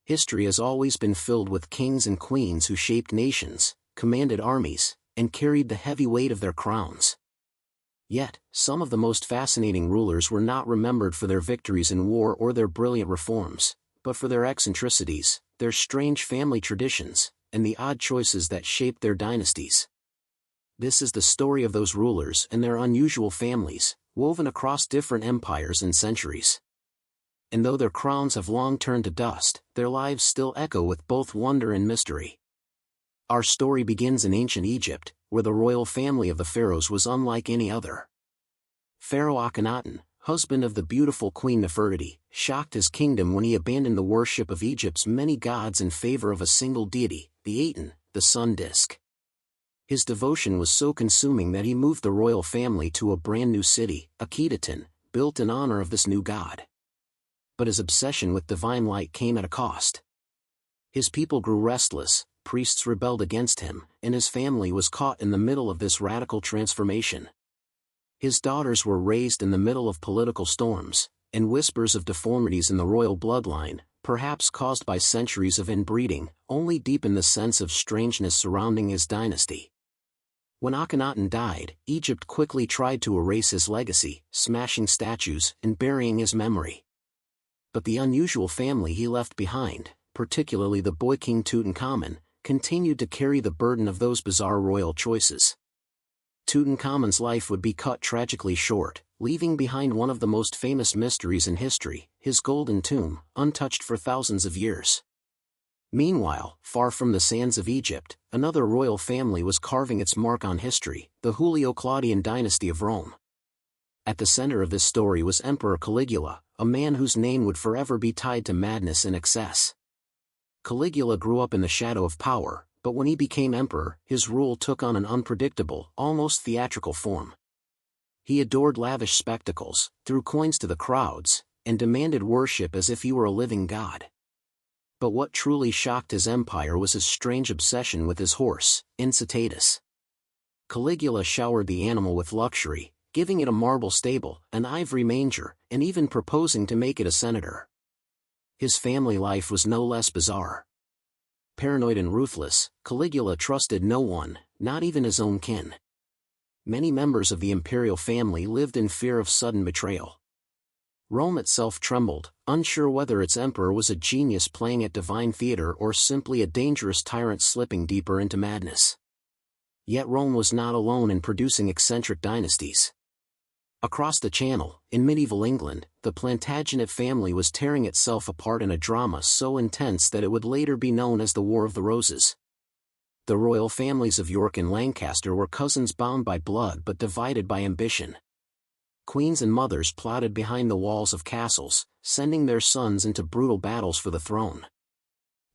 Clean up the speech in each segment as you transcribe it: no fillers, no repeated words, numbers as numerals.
History has always been filled with kings and queens who shaped nations, commanded armies, and carried the heavy weight of their crowns. Yet, some of the most fascinating rulers were not remembered for their victories in war or their brilliant reforms, but for their eccentricities, their strange family traditions, and the odd choices that shaped their dynasties. This is the story of those rulers and their unusual families, woven across different empires and centuries. And though their crowns have long turned to dust, their lives still echo with both wonder and mystery. Our story begins in ancient Egypt, where the royal family of the pharaohs was unlike any other. Pharaoh Akhenaten, husband of the beautiful Queen Nefertiti, shocked his kingdom when he abandoned the worship of Egypt's many gods in favor of a single deity, the Aten, the sun disk. His devotion was so consuming that he moved the royal family to a brand new city, Akhetaten, built in honor of this new god. But his obsession with divine light came at a cost. His people grew restless, priests rebelled against him, and his family was caught in the middle of this radical transformation. His daughters were raised in the middle of political storms, and whispers of deformities in the royal bloodline, perhaps caused by centuries of inbreeding, only deepened the sense of strangeness surrounding his dynasty. When Akhenaten died, Egypt quickly tried to erase his legacy, smashing statues and burying his memory. But the unusual family he left behind, particularly the boy king Tutankhamun, continued to carry the burden of those bizarre royal choices. Tutankhamun's life would be cut tragically short, leaving behind one of the most famous mysteries in history, his golden tomb, untouched for thousands of years. Meanwhile, far from the sands of Egypt, another royal family was carving its mark on history, the Julio-Claudian dynasty of Rome. At the center of this story was Emperor Caligula, a man whose name would forever be tied to madness and excess. Caligula grew up in the shadow of power, but when he became emperor, his rule took on an unpredictable, almost theatrical form. He adored lavish spectacles, threw coins to the crowds, and demanded worship as if he were a living god. But what truly shocked his empire was his strange obsession with his horse, Incitatus. Caligula showered the animal with luxury, giving it a marble stable, an ivory manger, and even proposing to make it a senator. His family life was no less bizarre. Paranoid and ruthless, Caligula trusted no one, not even his own kin. Many members of the imperial family lived in fear of sudden betrayal. Rome itself trembled, unsure whether its emperor was a genius playing at divine theater or simply a dangerous tyrant slipping deeper into madness. Yet Rome was not alone in producing eccentric dynasties. Across the Channel, in medieval England, the Plantagenet family was tearing itself apart in a drama so intense that it would later be known as the War of the Roses. The royal families of York and Lancaster were cousins bound by blood but divided by ambition. Queens and mothers plotted behind the walls of castles, sending their sons into brutal battles for the throne.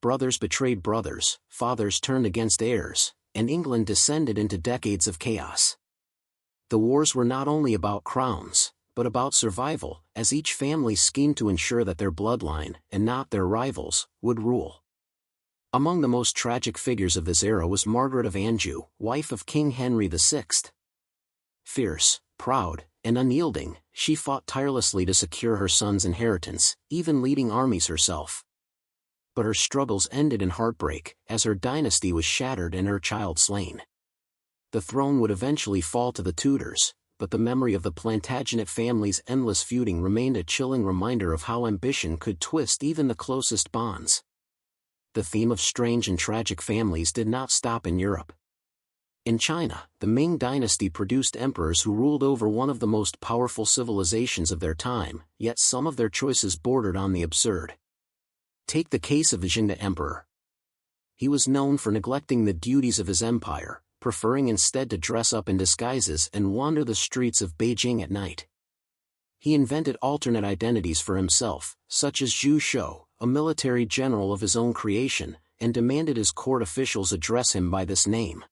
Brothers betrayed brothers, fathers turned against heirs, and England descended into decades of chaos. The wars were not only about crowns, but about survival, as each family schemed to ensure that their bloodline, and not their rivals, would rule. Among the most tragic figures of this era was Margaret of Anjou, wife of King Henry VI. Fierce, proud, and unyielding, she fought tirelessly to secure her son's inheritance, even leading armies herself. But her struggles ended in heartbreak, as her dynasty was shattered and her child slain. The throne would eventually fall to the Tudors, but the memory of the Plantagenet family's endless feuding remained a chilling reminder of how ambition could twist even the closest bonds. The theme of strange and tragic families did not stop in Europe. In China, the Ming dynasty produced emperors who ruled over one of the most powerful civilizations of their time, yet some of their choices bordered on the absurd. Take the case of the Jingde Emperor. He was known for neglecting the duties of his empire, preferring instead to dress up in disguises and wander the streets of Beijing at night. He invented alternate identities for himself, such as Zhu Shou, a military general of his own creation, and demanded his court officials address him by this name.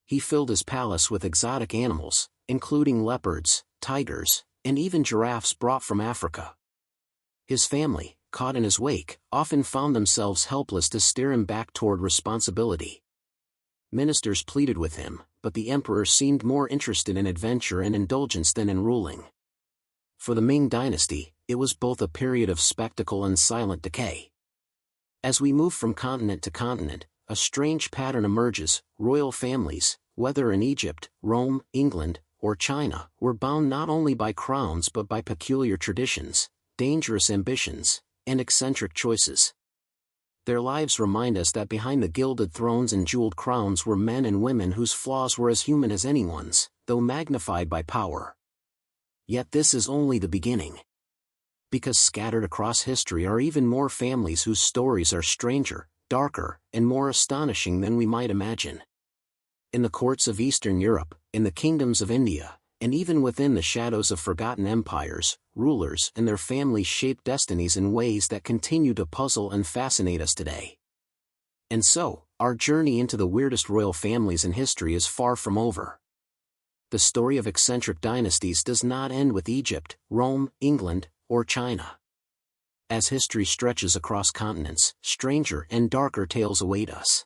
He filled his palace with exotic animals, including leopards, tigers, and even giraffes brought from Africa. His family, caught in his wake, often found themselves helpless to steer him back toward responsibility. Ministers pleaded with him, but the emperor seemed more interested in adventure and indulgence than in ruling. For the Ming dynasty, it was both a period of spectacle and silent decay. As we move from continent to continent, a strange pattern emerges. Royal families, whether in Egypt, Rome, England, or China, were bound not only by crowns but by peculiar traditions, dangerous ambitions, and eccentric choices. Their lives remind us that behind the gilded thrones and jeweled crowns were men and women whose flaws were as human as anyone's, though magnified by power. Yet this is only the beginning. Because scattered across history are even more families whose stories are stranger, darker, and more astonishing than we might imagine. In the courts of Eastern Europe, in the kingdoms of India, and even within the shadows of forgotten empires, rulers and their families shaped destinies in ways that continue to puzzle and fascinate us today. And so, our journey into the weirdest royal families in history is far from over. The story of eccentric dynasties does not end with Egypt, Rome, England, or China. As history stretches across continents, stranger and darker tales await us.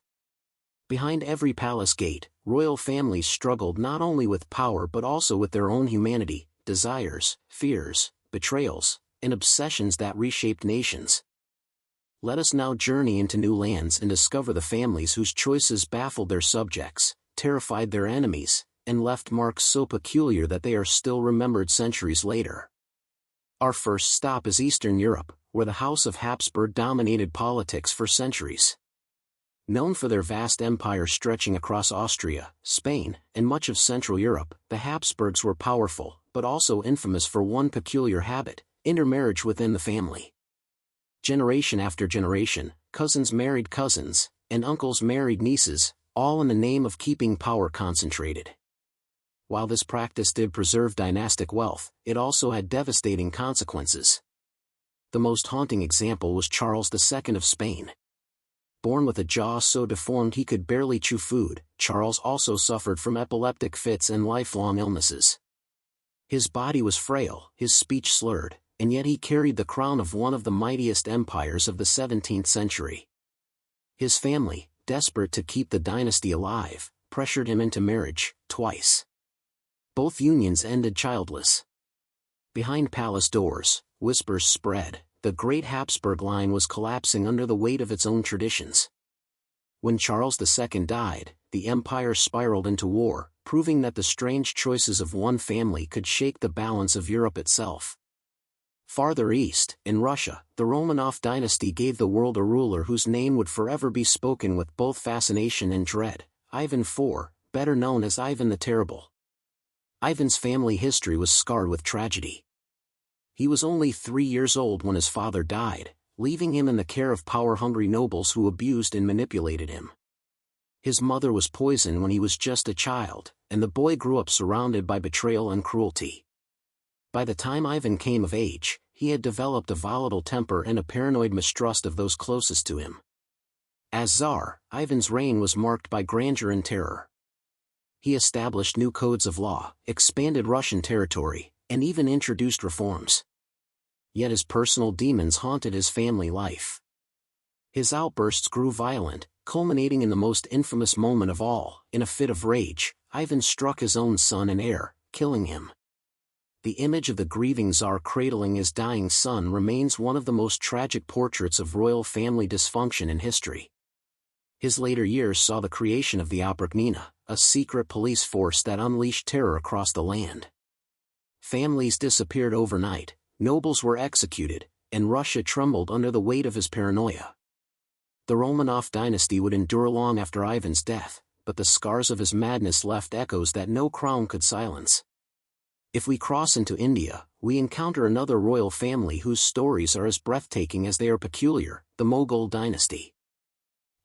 Behind every palace gate, royal families struggled not only with power but also with their own humanity, desires, fears, betrayals, and obsessions that reshaped nations. Let us now journey into new lands and discover the families whose choices baffled their subjects, terrified their enemies, and left marks so peculiar that they are still remembered centuries later. Our first stop is Eastern Europe, where the House of Habsburg dominated politics for centuries. Known for their vast empire stretching across Austria, Spain, and much of Central Europe, the Habsburgs were powerful, but also infamous for one peculiar habit: intermarriage within the family. Generation after generation, cousins married cousins, and uncles married nieces, all in the name of keeping power concentrated. While this practice did preserve dynastic wealth, it also had devastating consequences. The most haunting example was Charles II of Spain. Born with a jaw so deformed he could barely chew food, Charles also suffered from epileptic fits and lifelong illnesses. His body was frail, his speech slurred, and yet he carried the crown of one of the mightiest empires of the 17th century. His family, desperate to keep the dynasty alive, pressured him into marriage, twice. Both unions ended childless. Behind palace doors, whispers spread: the great Habsburg line was collapsing under the weight of its own traditions. When Charles II died, the empire spiraled into war, proving that the strange choices of one family could shake the balance of Europe itself. Farther east, in Russia, the Romanov dynasty gave the world a ruler whose name would forever be spoken with both fascination and dread: Ivan IV, better known as Ivan the Terrible. Ivan's family history was scarred with tragedy. He was only 3 years old when his father died, leaving him in the care of power-hungry nobles who abused and manipulated him. His mother was poisoned when he was just a child, and the boy grew up surrounded by betrayal and cruelty. By the time Ivan came of age, he had developed a volatile temper and a paranoid mistrust of those closest to him. As Tsar, Ivan's reign was marked by grandeur and terror. He established new codes of law, expanded Russian territory, and even introduced reforms. Yet his personal demons haunted his family life. His outbursts grew violent, culminating in the most infamous moment of all: in a fit of rage, Ivan struck his own son and heir, killing him. The image of the grieving Tsar cradling his dying son remains one of the most tragic portraits of royal family dysfunction in history. His later years saw the creation of the Oprichnina, a secret police force that unleashed terror across the land. Families disappeared overnight, nobles were executed, and Russia trembled under the weight of his paranoia. The Romanov dynasty would endure long after Ivan's death, but the scars of his madness left echoes that no crown could silence. If we cross into India, we encounter another royal family whose stories are as breathtaking as they are peculiar: the Mughal dynasty.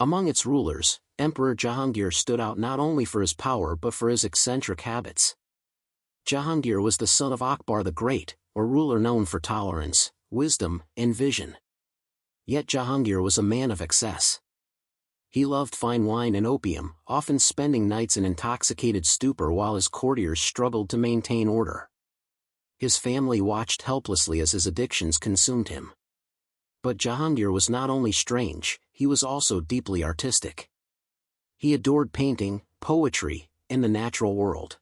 Among its rulers, Emperor Jahangir stood out not only for his power but for his eccentric habits. Jahangir was the son of Akbar the Great, a ruler known for tolerance, wisdom, and vision. Yet Jahangir was a man of excess. He loved fine wine and opium, often spending nights in intoxicated stupor while his courtiers struggled to maintain order. His family watched helplessly as his addictions consumed him. But Jahangir was not only strange, he was also deeply artistic. He adored painting, poetry, and the natural world.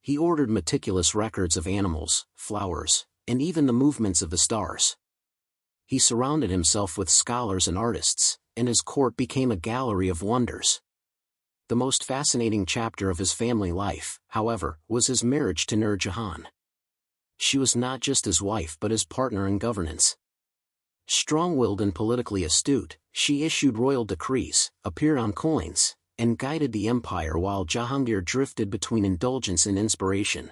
He ordered meticulous records of animals, flowers, and even the movements of the stars. He surrounded himself with scholars and artists, and his court became a gallery of wonders. The most fascinating chapter of his family life, however, was his marriage to Nur Jahan. She was not just his wife but his partner in governance. Strong-willed and politically astute, she issued royal decrees, appeared on coins, and guided the empire while Jahangir drifted between indulgence and inspiration.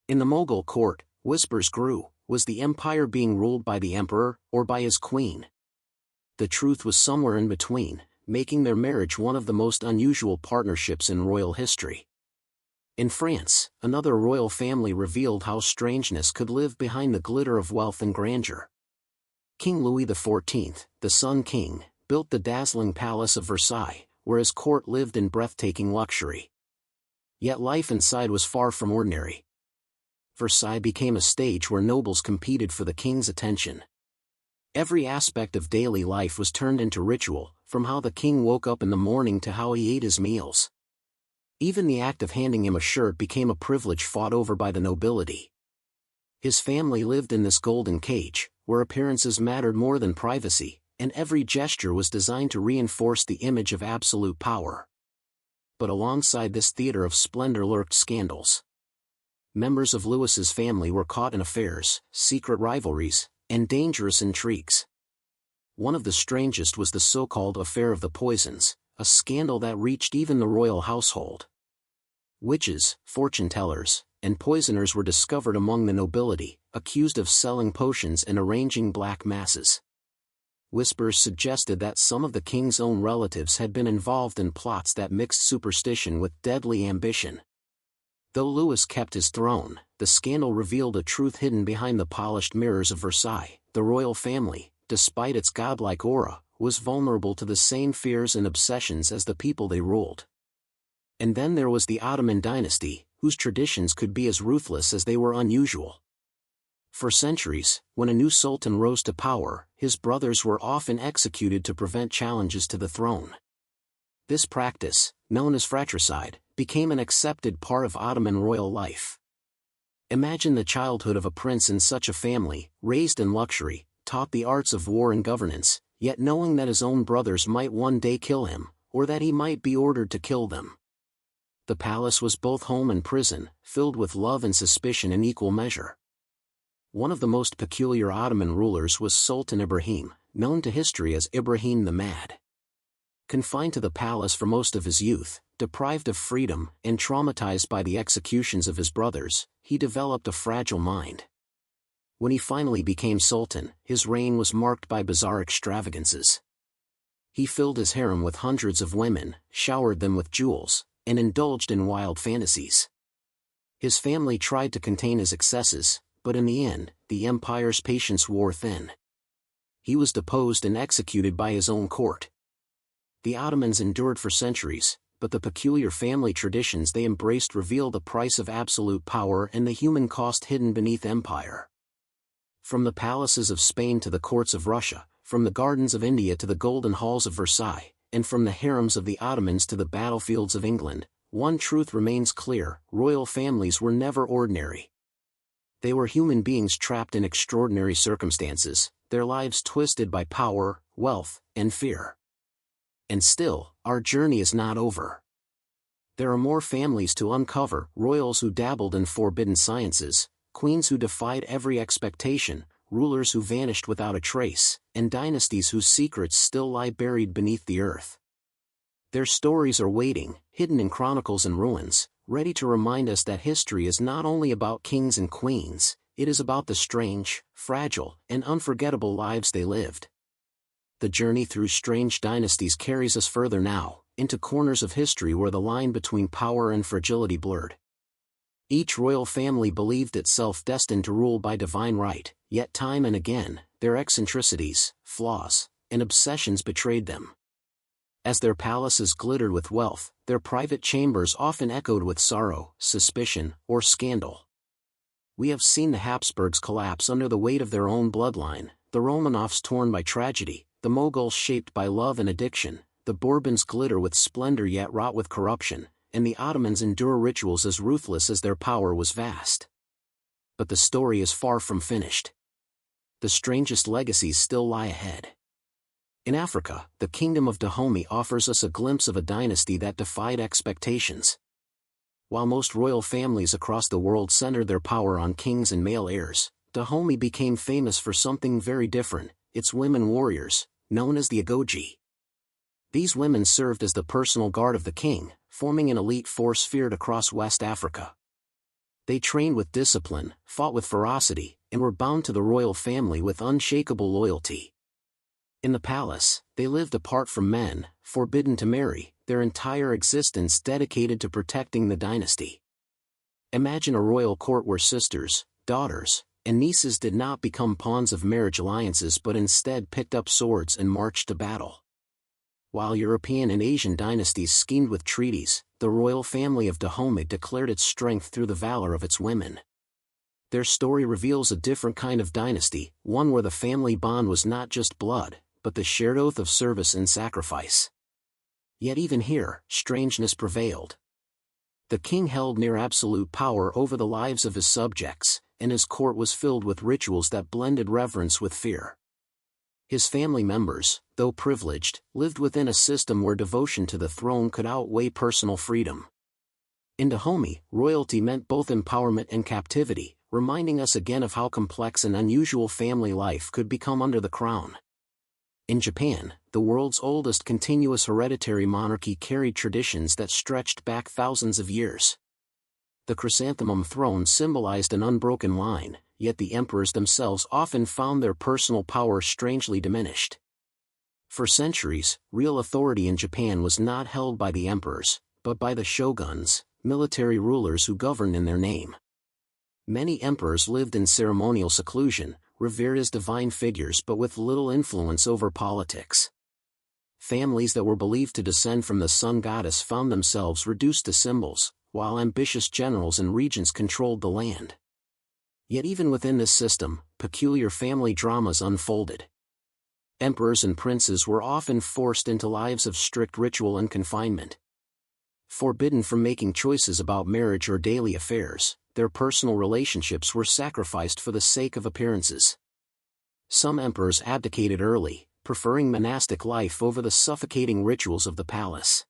In the Mughal court, whispers grew: was the empire being ruled by the emperor, or by his queen? The truth was somewhere in between, making their marriage one of the most unusual partnerships in royal history. In France, another royal family revealed how strangeness could live behind the glitter of wealth and grandeur. King Louis XIV, the Sun King, built the dazzling Palace of Versailles, where his court lived in breathtaking luxury. Yet life inside was far from ordinary. Versailles became a stage where nobles competed for the king's attention. Every aspect of daily life was turned into ritual, from how the king woke up in the morning to how he ate his meals. Even the act of handing him a shirt became a privilege fought over by the nobility. His family lived in this golden cage, where appearances mattered more than privacy, and every gesture was designed to reinforce the image of absolute power. But alongside this theater of splendor lurked scandals. Members of Louis's family were caught in affairs, secret rivalries, and dangerous intrigues. One of the strangest was the so-called affair of the poisons, a scandal that reached even the royal household. Witches, fortune-tellers, and poisoners were discovered among the nobility, accused of selling potions and arranging black masses. Whispers suggested that some of the king's own relatives had been involved in plots that mixed superstition with deadly ambition. Though Louis kept his throne, the scandal revealed a truth hidden behind the polished mirrors of Versailles. The royal family, despite its godlike aura, was vulnerable to the same fears and obsessions as the people they ruled. And then there was the Ottoman dynasty, whose traditions could be as ruthless as they were unusual. For centuries, when a new sultan rose to power, his brothers were often executed to prevent challenges to the throne. This practice, known as fratricide, became an accepted part of Ottoman royal life. Imagine the childhood of a prince in such a family, raised in luxury, taught the arts of war and governance, yet knowing that his own brothers might one day kill him, or that he might be ordered to kill them. The palace was both home and prison, filled with love and suspicion in equal measure. One of the most peculiar Ottoman rulers was Sultan Ibrahim, known to history as Ibrahim the Mad. Confined to the palace for most of his youth, deprived of freedom, and traumatized by the executions of his brothers, he developed a fragile mind. When he finally became sultan, his reign was marked by bizarre extravagances. He filled his harem with hundreds of women, showered them with jewels, and indulged in wild fantasies. His family tried to contain his excesses, but in the end, the empire's patience wore thin. He was deposed and executed by his own court. The Ottomans endured for centuries, but the peculiar family traditions they embraced reveal the price of absolute power and the human cost hidden beneath empire. From the palaces of Spain to the courts of Russia, from the gardens of India to the golden halls of Versailles, and from the harems of the Ottomans to the battlefields of England, one truth remains clear: royal families were never ordinary. They were human beings trapped in extraordinary circumstances, their lives twisted by power, wealth, and fear. And still, our journey is not over. There are more families to uncover: royals who dabbled in forbidden sciences, queens who defied every expectation, rulers who vanished without a trace, and dynasties whose secrets still lie buried beneath the earth. Their stories are waiting, hidden in chronicles and ruins, ready to remind us that history is not only about kings and queens, it is about the strange, fragile, and unforgettable lives they lived. The journey through strange dynasties carries us further now, into corners of history where the line between power and fragility blurred. Each royal family believed itself destined to rule by divine right, yet time and again, their eccentricities, flaws, and obsessions betrayed them. As their palaces glittered with wealth, their private chambers often echoed with sorrow, suspicion, or scandal. We have seen the Habsburgs collapse under the weight of their own bloodline, the Romanovs torn by tragedy, the Mughals shaped by love and addiction, the Bourbons glitter with splendor yet rot with corruption, and the Ottomans endure rituals as ruthless as their power was vast. But the story is far from finished. the strangest legacies still lie ahead. In Africa, the kingdom of Dahomey offers us a glimpse of a dynasty that defied expectations. While most royal families across the world centered their power on kings and male heirs, Dahomey became famous for something very different: its women warriors, known as the Agoji. These women served as the personal guard of the king, forming an elite force feared across West Africa. They trained with discipline, fought with ferocity, and were bound to the royal family with unshakable loyalty. In the palace, they lived apart from men, forbidden to marry, their entire existence dedicated to protecting the dynasty. Imagine a royal court where sisters, daughters, and nieces did not become pawns of marriage alliances but instead picked up swords and marched to battle. While European and Asian dynasties schemed with treaties, the royal family of Dahomey declared its strength through the valor of its women. Their story reveals a different kind of dynasty, one where the family bond was not just blood, but the shared oath of service and sacrifice. Yet even here, strangeness prevailed. The king held near absolute power over the lives of his subjects, and his court was filled with rituals that blended reverence with fear. His family members, though privileged, lived within a system where devotion to the throne could outweigh personal freedom. In Dahomey, royalty meant both empowerment and captivity, reminding us again of how complex and unusual family life could become under the crown. In Japan, the world's oldest continuous hereditary monarchy carried traditions that stretched back thousands of years. The chrysanthemum throne symbolized an unbroken line, yet the emperors themselves often found their personal power strangely diminished. For centuries, real authority in Japan was not held by the emperors, but by the shoguns, military rulers who governed in their name. Many emperors lived in ceremonial seclusion, revered as divine figures but with little influence over politics. Families that were believed to descend from the sun goddess found themselves reduced to symbols, while ambitious generals and regents controlled the land. Yet even within this system, peculiar family dramas unfolded. Emperors and princes were often forced into lives of strict ritual and confinement. Forbidden from making choices about marriage or daily affairs, their personal relationships were sacrificed for the sake of appearances. Some emperors abdicated early, preferring monastic life over the suffocating rituals of the palace.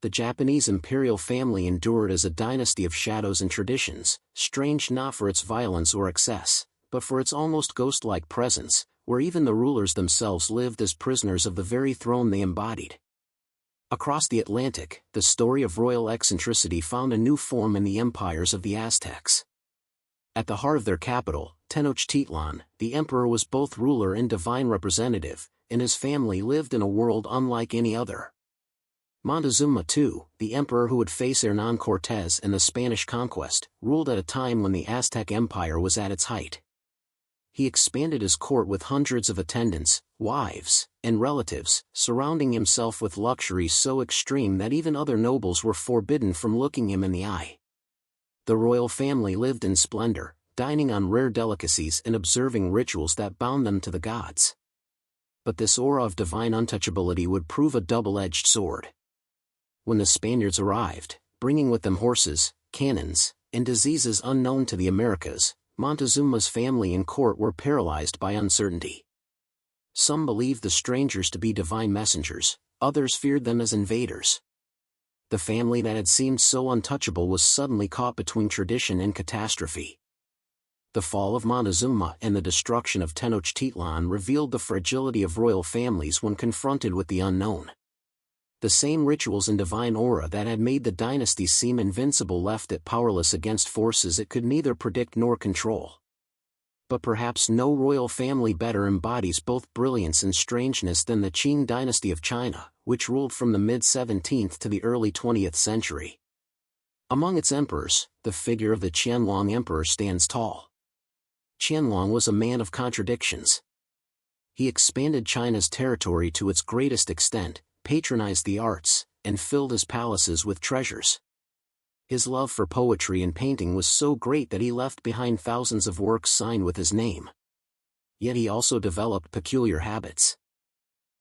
The Japanese imperial family endured as a dynasty of shadows and traditions, strange not for its violence or excess, but for its almost ghost-like presence, where even the rulers themselves lived as prisoners of the very throne they embodied. Across the Atlantic, the story of royal eccentricity found a new form in the empires of the Aztecs. At the heart of their capital, Tenochtitlan, the emperor was both ruler and divine representative, and his family lived in a world unlike any other. Montezuma II, the emperor who would face Hernán Cortés and the Spanish conquest, ruled at a time when the Aztec Empire was at its height. He expanded his court with hundreds of attendants, wives, and relatives, surrounding himself with luxuries so extreme that even other nobles were forbidden from looking him in the eye. The royal family lived in splendor, dining on rare delicacies and observing rituals that bound them to the gods. But this aura of divine untouchability would prove a double-edged sword. When the Spaniards arrived, bringing with them horses, cannons, and diseases unknown to the Americas, Montezuma's family and court were paralyzed by uncertainty. Some believed the strangers to be divine messengers, others feared them as invaders. The family that had seemed so untouchable was suddenly caught between tradition and catastrophe. The fall of Montezuma and the destruction of Tenochtitlan revealed the fragility of royal families when confronted with the unknown. The same rituals and divine aura that had made the dynasty seem invincible left it powerless against forces it could neither predict nor control. But perhaps no royal family better embodies both brilliance and strangeness than the Qing dynasty of China, which ruled from the mid-17th to the early 20th century. Among its emperors, the figure of the Qianlong emperor stands tall. Qianlong was a man of contradictions. He expanded China's territory to its greatest extent, patronized the arts, and filled his palaces with treasures. His love for poetry and painting was so great that he left behind thousands of works signed with his name. Yet he also developed peculiar habits.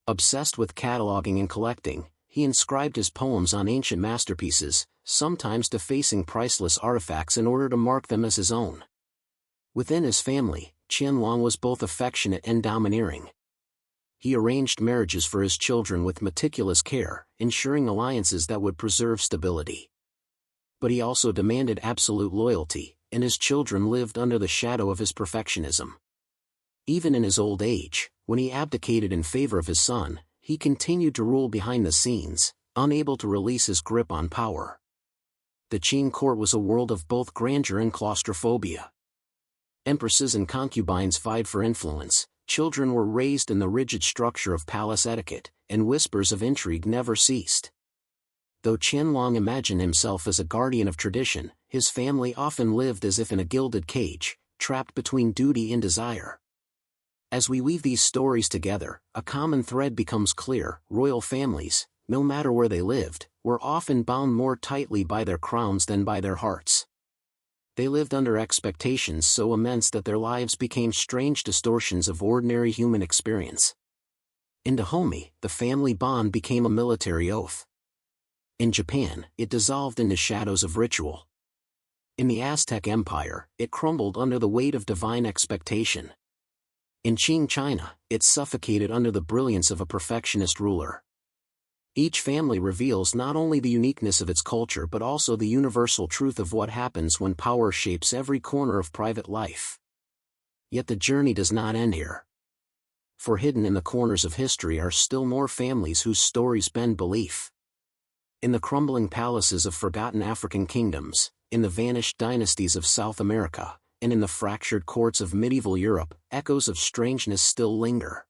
Obsessed with cataloging and collecting, he inscribed his poems on ancient masterpieces, sometimes defacing priceless artifacts in order to mark them as his own. Within his family, Qianlong was both affectionate and domineering. He arranged marriages for his children with meticulous care, ensuring alliances that would preserve stability. But he also demanded absolute loyalty, and his children lived under the shadow of his perfectionism. Even in his old age, when he abdicated in favor of his son, he continued to rule behind the scenes, unable to release his grip on power. The Qing court was a world of both grandeur and claustrophobia. Empresses and concubines vied for influence, children were raised in the rigid structure of palace etiquette, and whispers of intrigue never ceased. Though Qianlong imagined himself as a guardian of tradition, his family often lived as if in a gilded cage, trapped between duty and desire. As we weave these stories together, a common thread becomes clear: royal families, no matter where they lived, were often bound more tightly by their crowns than by their hearts. They lived under expectations so immense that their lives became strange distortions of ordinary human experience. In Dahomey, the family bond became a military oath. In Japan, it dissolved into shadows of ritual. In the Aztec Empire, it crumbled under the weight of divine expectation. In Qing China, it suffocated under the brilliance of a perfectionist ruler. Each family reveals not only the uniqueness of its culture but also the universal truth of what happens when power shapes every corner of private life. Yet the journey does not end here. For hidden in the corners of history are still more families whose stories bend belief. In the crumbling palaces of forgotten African kingdoms, in the vanished dynasties of South America, and in the fractured courts of medieval Europe, echoes of strangeness still linger.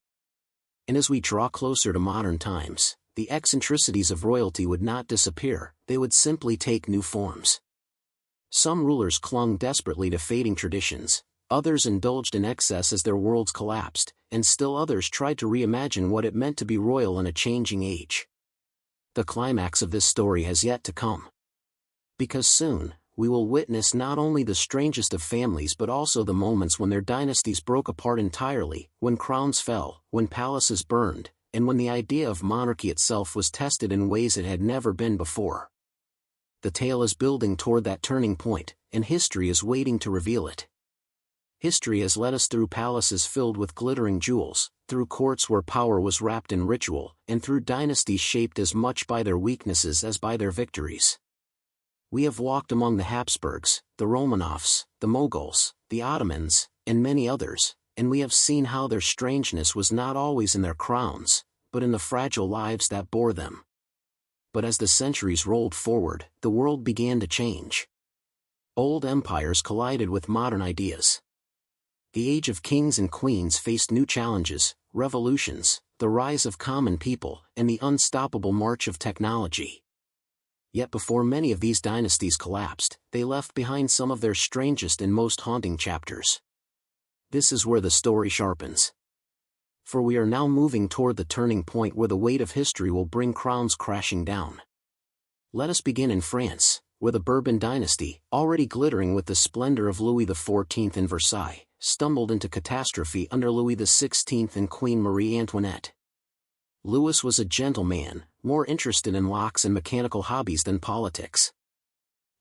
And as we draw closer to modern times, the eccentricities of royalty would not disappear, they would simply take new forms. Some rulers clung desperately to fading traditions, others indulged in excess as their worlds collapsed, and still others tried to reimagine what it meant to be royal in a changing age. The climax of this story has yet to come. Because soon, we will witness not only the strangest of families but also the moments when their dynasties broke apart entirely, when crowns fell, when palaces burned, and when the idea of monarchy itself was tested in ways it had never been before. The tale is building toward that turning point, and history is waiting to reveal it. History has led us through palaces filled with glittering jewels, through courts where power was wrapped in ritual, and through dynasties shaped as much by their weaknesses as by their victories. We have walked among the Habsburgs, the Romanovs, the Moguls, the Ottomans, and many others, and we have seen how their strangeness was not always in their crowns, but in the fragile lives that bore them. But as the centuries rolled forward, the world began to change. Old empires collided with modern ideas. The age of kings and queens faced new challenges: revolutions, the rise of common people, and the unstoppable march of technology. Yet before many of these dynasties collapsed, they left behind some of their strangest and most haunting chapters. This is where the story sharpens. For we are now moving toward the turning point where the weight of history will bring crowns crashing down. Let us begin in France, where the Bourbon dynasty, already glittering with the splendor of Louis XIV in Versailles, stumbled into catastrophe under Louis XVI and Queen Marie Antoinette. Louis was a gentleman, more interested in locks and mechanical hobbies than politics.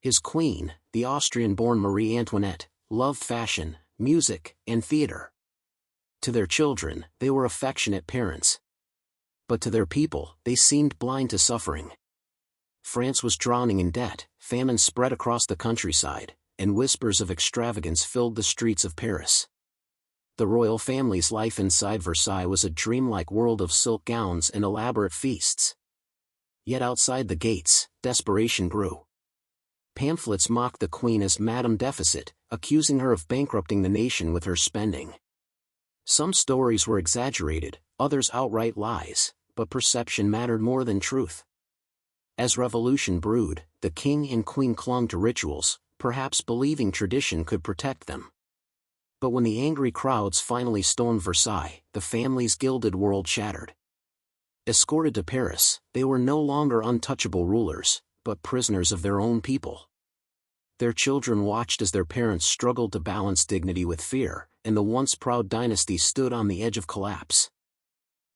His queen, the Austrian-born Marie Antoinette, loved fashion, music, and theater. To their children, they were affectionate parents. But to their people, they seemed blind to suffering. France was drowning in debt, famine spread across the countryside, and whispers of extravagance filled the streets of Paris. The royal family's life inside Versailles was a dreamlike world of silk gowns and elaborate feasts. Yet outside the gates, desperation grew. Pamphlets mocked the queen as Madame Deficit, accusing her of bankrupting the nation with her spending. Some stories were exaggerated, others outright lies, but perception mattered more than truth. As revolution brewed, the king and queen clung to rituals, perhaps believing tradition could protect them. But when the angry crowds finally stormed Versailles, the family's gilded world shattered. Escorted to Paris, they were no longer untouchable rulers, but prisoners of their own people. Their children watched as their parents struggled to balance dignity with fear, and the once proud dynasty stood on the edge of collapse.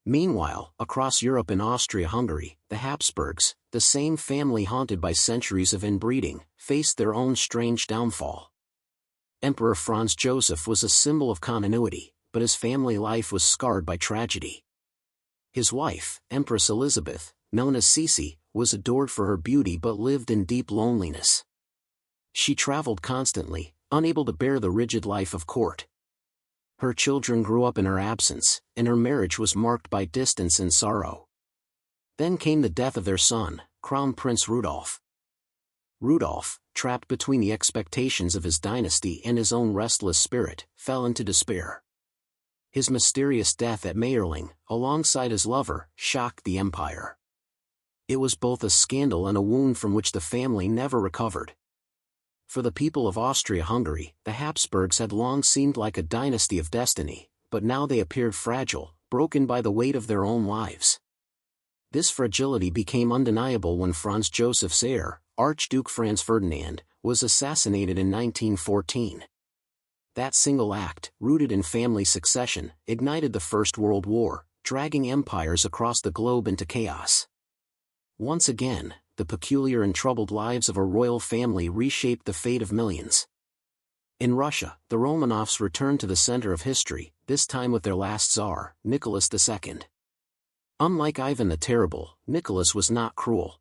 Meanwhile, across Europe and Austria-Hungary, the Habsburgs, the same family haunted by centuries of inbreeding, faced their own strange downfall. Emperor Franz Joseph was a symbol of continuity, but his family life was scarred by tragedy. His wife, Empress Elizabeth, known as Sisi, was adored for her beauty but lived in deep loneliness. She traveled constantly, unable to bear the rigid life of court. Her children grew up in her absence, and her marriage was marked by distance and sorrow. Then came the death of their son, Crown Prince Rudolf. Rudolf, trapped between the expectations of his dynasty and his own restless spirit, fell into despair. His mysterious death at Mayerling, alongside his lover, shocked the empire. It was both a scandal and a wound from which the family never recovered. For the people of Austria-Hungary, the Habsburgs had long seemed like a dynasty of destiny, but now they appeared fragile, broken by the weight of their own lives. This fragility became undeniable when Franz Joseph's heir, Archduke Franz Ferdinand, was assassinated in 1914. That single act, rooted in family succession, ignited the First World War, dragging empires across the globe into chaos. Once again, the peculiar and troubled lives of a royal family reshaped the fate of millions. In Russia, the Romanovs returned to the center of history, this time with their last Tsar, Nicholas II. Unlike Ivan the Terrible, Nicholas was not cruel.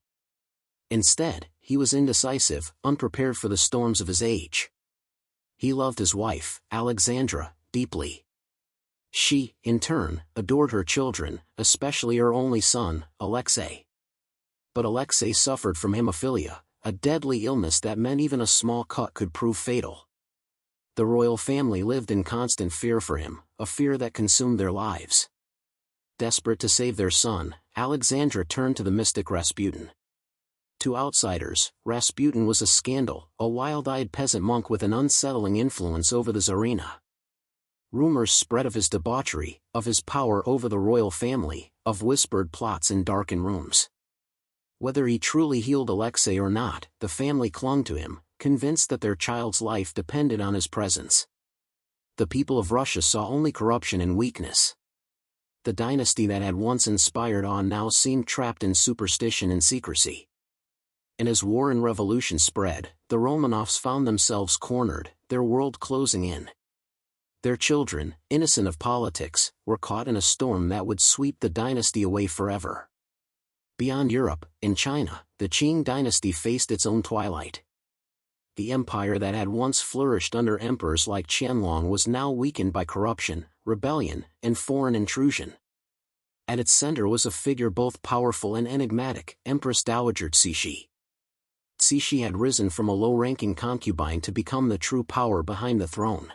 Instead, he was indecisive, unprepared for the storms of his age. He loved his wife, Alexandra, deeply. She, in turn, adored her children, especially her only son, Alexei. But Alexei suffered from hemophilia, a deadly illness that meant even a small cut could prove fatal. The royal family lived in constant fear for him, a fear that consumed their lives. Desperate to save their son, Alexandra turned to the mystic Rasputin. To outsiders, Rasputin was a scandal, a wild-eyed peasant monk with an unsettling influence over the Tsarina. Rumors spread of his debauchery, of his power over the royal family, of whispered plots in darkened rooms. Whether he truly healed Alexei or not, the family clung to him, convinced that their child's life depended on his presence. The people of Russia saw only corruption and weakness. The dynasty that had once inspired awe now seemed trapped in superstition and secrecy. And as war and revolution spread, the Romanovs found themselves cornered, their world closing in. Their children, innocent of politics, were caught in a storm that would sweep the dynasty away forever. Beyond Europe, in China, the Qing dynasty faced its own twilight. The empire that had once flourished under emperors like Qianlong was now weakened by corruption, rebellion, and foreign intrusion. At its center was a figure both powerful and enigmatic, Empress Dowager Cixi. Cixi had risen from a low-ranking concubine to become the true power behind the throne.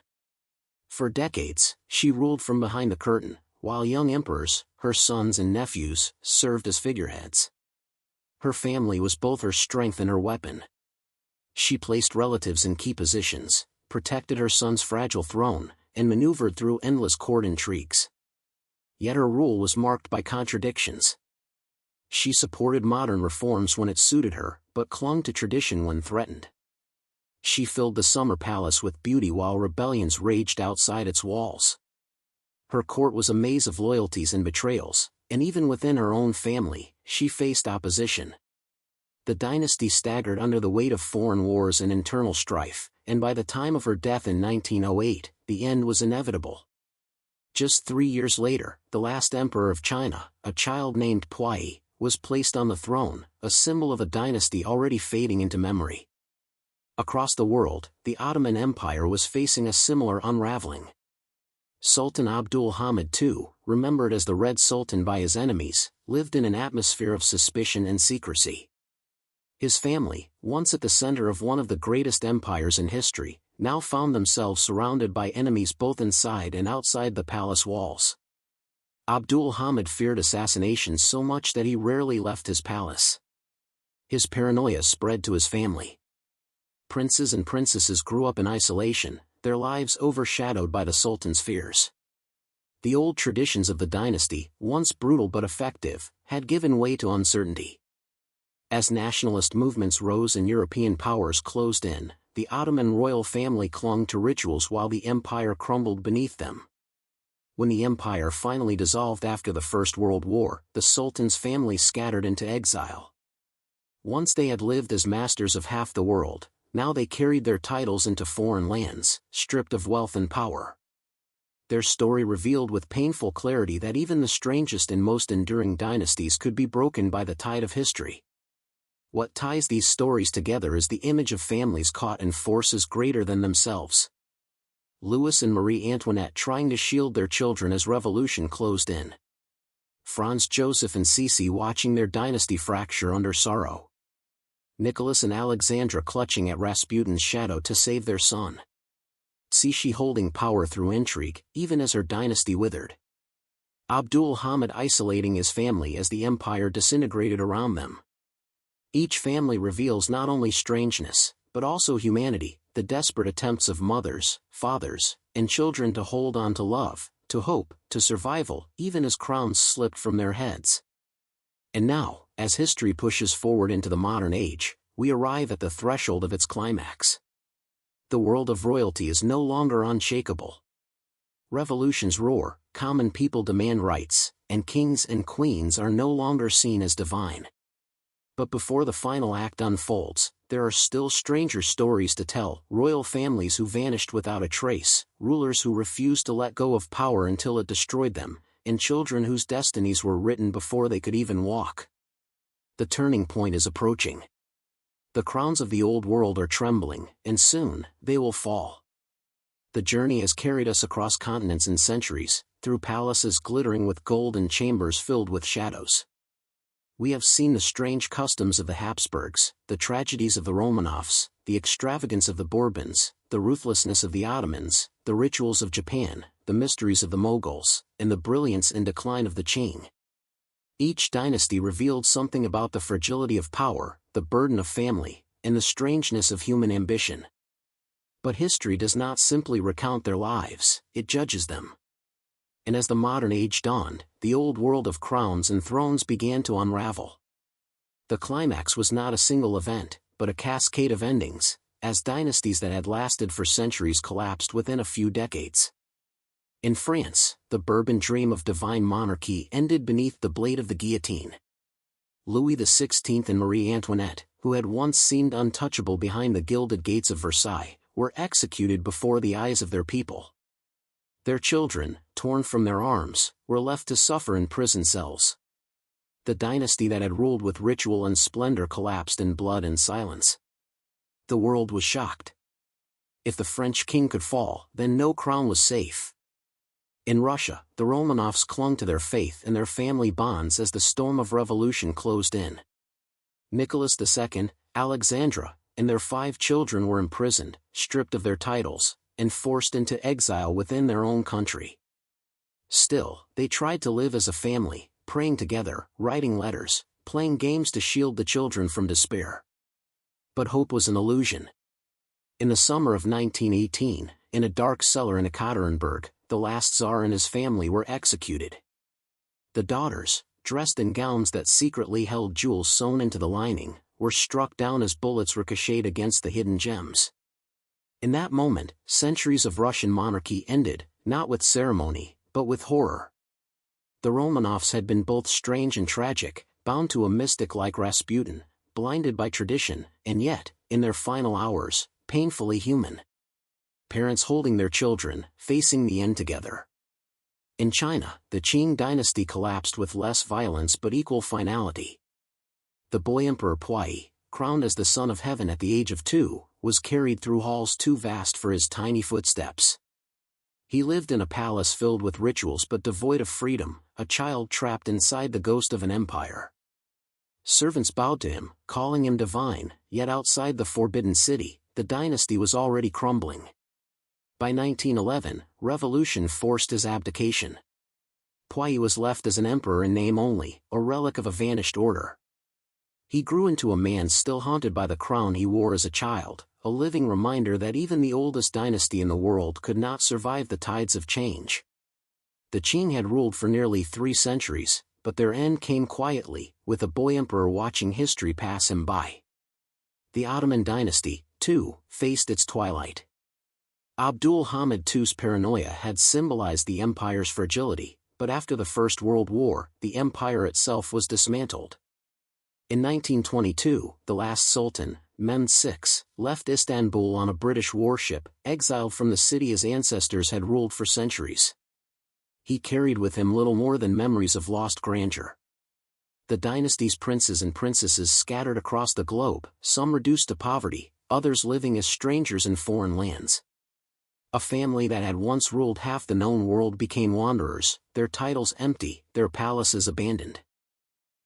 For decades, she ruled from behind the curtain, while young emperors, her sons and nephews, served as figureheads. Her family was both her strength and her weapon. She placed relatives in key positions, protected her son's fragile throne, and maneuvered through endless court intrigues. Yet her rule was marked by contradictions. She supported modern reforms when it suited her, but clung to tradition when threatened. She filled the summer palace with beauty while rebellions raged outside its walls. Her court was a maze of loyalties and betrayals, and even within her own family, she faced opposition. The dynasty staggered under the weight of foreign wars and internal strife, and by the time of her death in 1908, the end was inevitable. Just 3 years later, the last emperor of China, a child named Puyi, was placed on the throne, a symbol of a dynasty already fading into memory. Across the world, the Ottoman Empire was facing a similar unraveling. Sultan Abdul Hamid II, remembered as the Red Sultan by his enemies, lived in an atmosphere of suspicion and secrecy. His family, once at the center of one of the greatest empires in history, now found themselves surrounded by enemies both inside and outside the palace walls. Abdul Hamid feared assassination so much that he rarely left his palace. His paranoia spread to his family. Princes and princesses grew up in isolation, their lives overshadowed by the Sultan's fears. The old traditions of the dynasty, once brutal but effective, had given way to uncertainty. As nationalist movements rose and European powers closed in, the Ottoman royal family clung to rituals while the empire crumbled beneath them. When the empire finally dissolved after the First World War, the Sultan's family scattered into exile. Once they had lived as masters of half the world, now they carried their titles into foreign lands, stripped of wealth and power. Their story revealed with painful clarity that even the strangest and most enduring dynasties could be broken by the tide of history. What ties these stories together is the image of families caught in forces greater than themselves. Louis and Marie Antoinette trying to shield their children as revolution closed in. Franz Joseph and Sisi watching their dynasty fracture under sorrow. Nicholas and Alexandra clutching at Rasputin's shadow to save their son. Sisi holding power through intrigue, even as her dynasty withered. Abdul Hamid isolating his family as the empire disintegrated around them. Each family reveals not only strangeness, but also humanity, the desperate attempts of mothers, fathers, and children to hold on to love, to hope, to survival, even as crowns slipped from their heads. And now, as history pushes forward into the modern age, we arrive at the threshold of its climax. The world of royalty is no longer unshakable. Revolutions roar, common people demand rights, and kings and queens are no longer seen as divine. But before the final act unfolds, there are still stranger stories to tell: royal families who vanished without a trace, rulers who refused to let go of power until it destroyed them, and children whose destinies were written before they could even walk. The turning point is approaching. The crowns of the old world are trembling, and soon, they will fall. The journey has carried us across continents and centuries, through palaces glittering with gold and chambers filled with shadows. We have seen the strange customs of the Habsburgs, the tragedies of the Romanovs, the extravagance of the Bourbons, the ruthlessness of the Ottomans, the rituals of Japan, the mysteries of the Mughals, and the brilliance and decline of the Qing. Each dynasty revealed something about the fragility of power, the burden of family, and the strangeness of human ambition. But history does not simply recount their lives, it judges them. And as the modern age dawned, the old world of crowns and thrones began to unravel. The climax was not a single event, but a cascade of endings, as dynasties that had lasted for centuries collapsed within a few decades. In France, the Bourbon dream of divine monarchy ended beneath the blade of the guillotine. Louis XVI and Marie Antoinette, who had once seemed untouchable behind the gilded gates of Versailles, were executed before the eyes of their people. Their children, torn from their arms, were left to suffer in prison cells. The dynasty that had ruled with ritual and splendor collapsed in blood and silence. The world was shocked. If the French king could fall, then no crown was safe. In Russia, the Romanovs clung to their faith and their family bonds as the storm of revolution closed in. Nicholas II, Alexandra, and their 5 children were imprisoned, stripped of their titles, and forced into exile within their own country. Still, they tried to live as a family, praying together, writing letters, playing games to shield the children from despair. But hope was an illusion. In the summer of 1918, in a dark cellar in Ekaterinburg, the last Tsar and his family were executed. The daughters, dressed in gowns that secretly held jewels sewn into the lining, were struck down as bullets ricocheted against the hidden gems. In that moment, centuries of Russian monarchy ended, not with ceremony, but with horror. The Romanovs had been both strange and tragic, bound to a mystic like Rasputin, blinded by tradition, and yet, in their final hours, painfully human. Parents holding their children, facing the end together. In China, the Qing dynasty collapsed with less violence but equal finality. The boy emperor Puyi, crowned as the son of heaven at the age of 2, was carried through halls too vast for his tiny footsteps. He lived in a palace filled with rituals but devoid of freedom, a child trapped inside the ghost of an empire. Servants bowed to him, calling him divine, yet outside the forbidden city, the dynasty was already crumbling. By 1911, revolution forced his abdication. Puyi was left as an emperor in name only, a relic of a vanished order. He grew into a man still haunted by the crown he wore as a child, a living reminder that even the oldest dynasty in the world could not survive the tides of change. The Qing had ruled for nearly 3 centuries, but their end came quietly, with a boy emperor watching history pass him by. The Ottoman dynasty, too, faced its twilight. Abdul Hamid II's paranoia had symbolized the empire's fragility, but after the First World War, the empire itself was dismantled. In 1922, the last sultan, Mehmed VI, left Istanbul on a British warship, exiled from the city his ancestors had ruled for centuries. He carried with him little more than memories of lost grandeur. The dynasty's princes and princesses scattered across the globe, some reduced to poverty, others living as strangers in foreign lands. A family that had once ruled half the known world became wanderers, their titles empty, their palaces abandoned.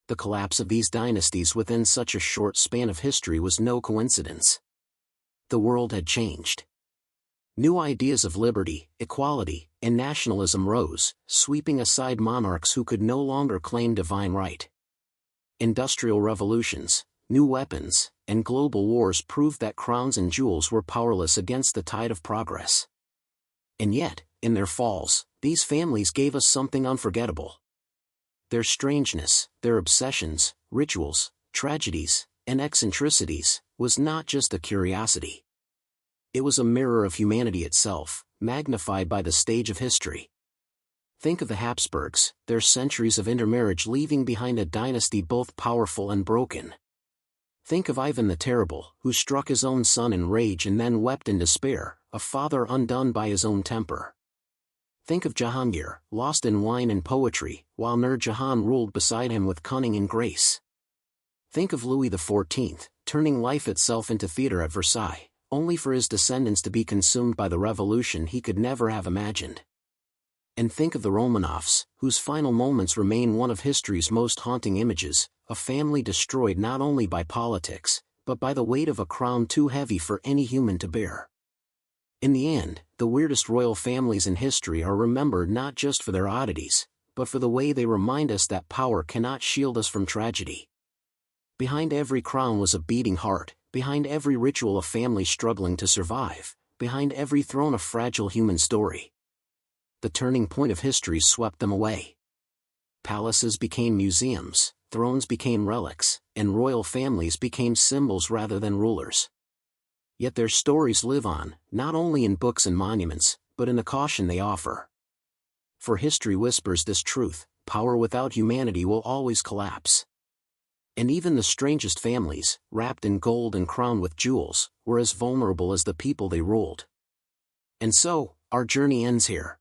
The collapse of these dynasties within such a short span of history was no coincidence. The world had changed. New ideas of liberty, equality, and nationalism rose, sweeping aside monarchs who could no longer claim divine right. Industrial revolutions, new weapons, and global wars proved that crowns and jewels were powerless against the tide of progress. And yet, in their falls, these families gave us something unforgettable. Their strangeness, their obsessions, rituals, tragedies, and eccentricities, was not just a curiosity. It was a mirror of humanity itself, magnified by the stage of history. Think of the Habsburgs, their centuries of intermarriage leaving behind a dynasty both powerful and broken. Think of Ivan the Terrible, who struck his own son in rage and then wept in despair, a father undone by his own temper. Think of Jahangir, lost in wine and poetry, while Nur Jahan ruled beside him with cunning and grace. Think of Louis XIV, turning life itself into theatre at Versailles, only for his descendants to be consumed by the revolution he could never have imagined. And think of the Romanovs, whose final moments remain one of history's most haunting images, a family destroyed not only by politics, but by the weight of a crown too heavy for any human to bear. In the end, the weirdest royal families in history are remembered not just for their oddities, but for the way they remind us that power cannot shield us from tragedy. Behind every crown was a beating heart, behind every ritual a family struggling to survive, behind every throne a fragile human story. The turning point of history swept them away. Palaces became museums, thrones became relics, and royal families became symbols rather than rulers. Yet their stories live on, not only in books and monuments, but in the caution they offer. For history whispers this truth: power without humanity will always collapse. And even the strangest families, wrapped in gold and crowned with jewels, were as vulnerable as the people they ruled. And so, our journey ends here.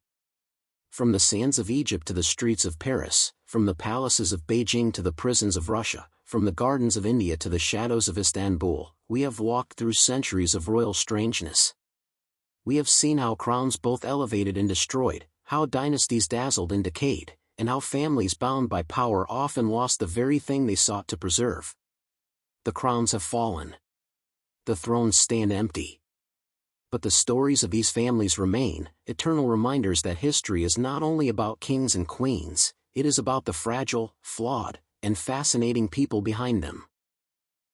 From the sands of Egypt to the streets of Paris, from the palaces of Beijing to the prisons of Russia, from the gardens of India to the shadows of Istanbul, we have walked through centuries of royal strangeness. We have seen how crowns both elevated and destroyed, how dynasties dazzled and decayed, and how families bound by power often lost the very thing they sought to preserve. The crowns have fallen. The thrones stand empty. But the stories of these families remain, eternal reminders that history is not only about kings and queens, it is about the fragile, flawed, and fascinating people behind them.